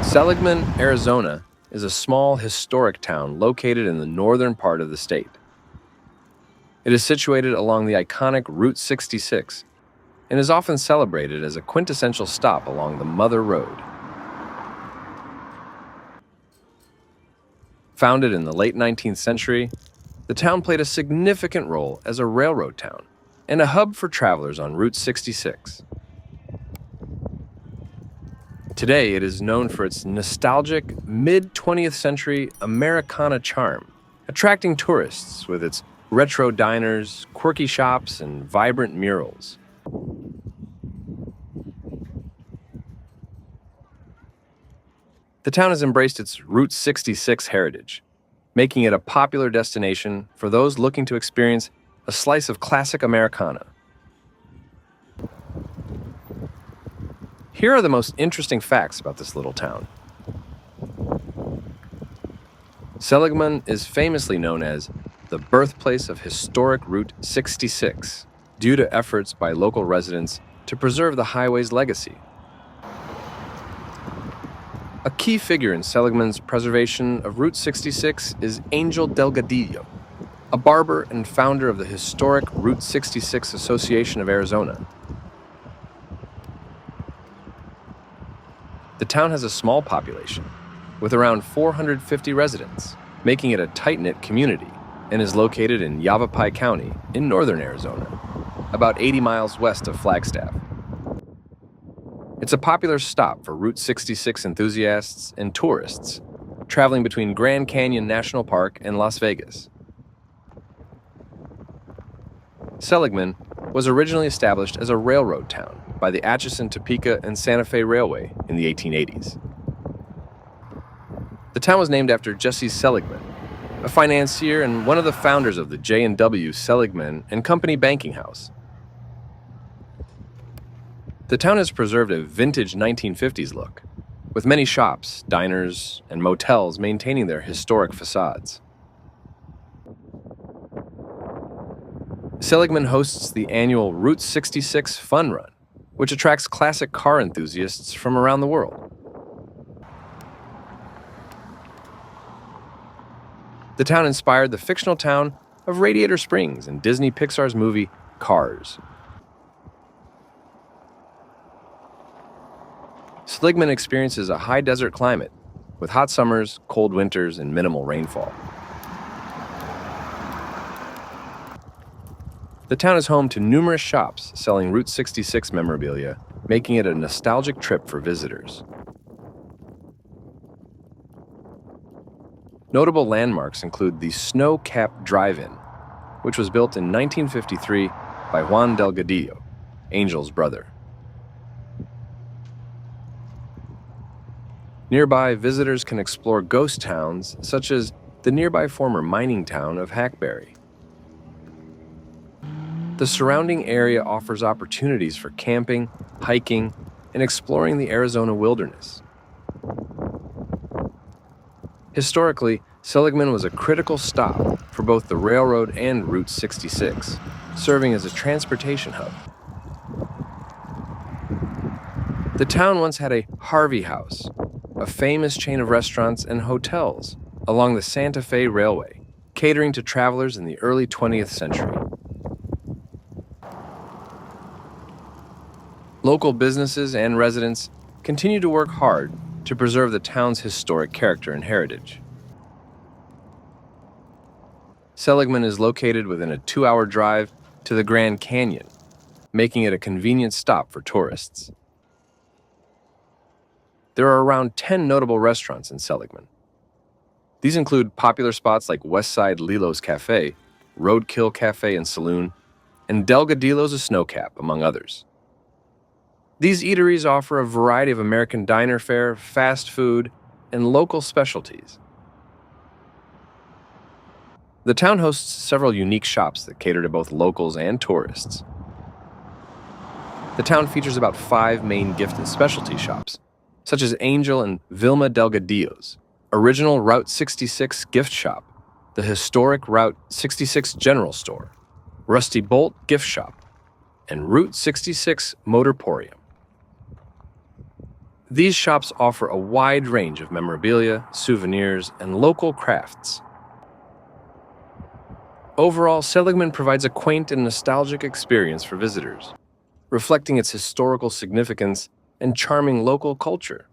Seligman, Arizona, is a small historic town located in the northern part of the state. It is situated along the iconic Route 66 and is often celebrated as a quintessential stop along the Mother Road. Founded in the late 19th century, the town played a significant role as a railroad town and a hub for travelers on Route 66. Today, it is known for its nostalgic, mid-20th century Americana charm, attracting tourists with its retro diners, quirky shops, and vibrant murals. The town has embraced its Route 66 heritage, making it a popular destination for those looking to experience a slice of classic Americana. Here are the most interesting facts about this little town. Seligman is famously known as the birthplace of historic Route 66, due to efforts by local residents to preserve the highway's legacy. A key figure in Seligman's preservation of Route 66 is Angel Delgadillo, a barber and founder of the historic Route 66 Association of Arizona. The town has a small population, with around 450 residents, making it a tight-knit community, and is located in Yavapai County in northern Arizona, about 80 miles west of Flagstaff. It's a popular stop for Route 66 enthusiasts and tourists traveling between Grand Canyon National Park and Las Vegas. Seligman was originally established as a railroad town by the Atchison, Topeka, and Santa Fe Railway in the 1880s. The town was named after Jesse Seligman, a financier and one of the founders of the J&W Seligman and Company banking house. The town has preserved a vintage 1950s look, with many shops, diners, and motels maintaining their historic facades. Seligman hosts the annual Route 66 Fun Run, which attracts classic car enthusiasts from around the world. The town inspired the fictional town of Radiator Springs in Disney Pixar's movie Cars. Seligman experiences a high desert climate, with hot summers, cold winters, and minimal rainfall. The town is home to numerous shops selling Route 66 memorabilia, making it a nostalgic trip for visitors. Notable landmarks include the Snow Cap Drive-In, which was built in 1953 by Juan Delgadillo, Angel's brother. Nearby, visitors can explore ghost towns such as the nearby former mining town of Hackberry. The surrounding area offers opportunities for camping, hiking, and exploring the Arizona wilderness. Historically, Seligman was a critical stop for both the railroad and Route 66, serving as a transportation hub. The town once had a Harvey House, a famous chain of restaurants and hotels along the Santa Fe Railway, catering to travelers in the early 20th century. Local businesses and residents continue to work hard to preserve the town's historic character and heritage. Seligman is located within a 2-hour drive to the Grand Canyon, making it a convenient stop for tourists. There are around 10 notable restaurants in Seligman. These include popular spots like Westside Lilo's Cafe, Roadkill Cafe and Saloon, and Delgadillo's A Snowcap, among others. These eateries offer a variety of American diner fare, fast food, and local specialties. The town hosts several unique shops that cater to both locals and tourists. The town features about 5 main gift and specialty shops, such as Angel and Vilma Delgadillo's, original Route 66 gift shop, the historic Route 66 General Store, Rusty Bolt Gift Shop, and Route 66 Motorporium. These shops offer a wide range of memorabilia, souvenirs, and local crafts. Overall, Seligman provides a quaint and nostalgic experience for visitors, reflecting its historical significance and charming local culture.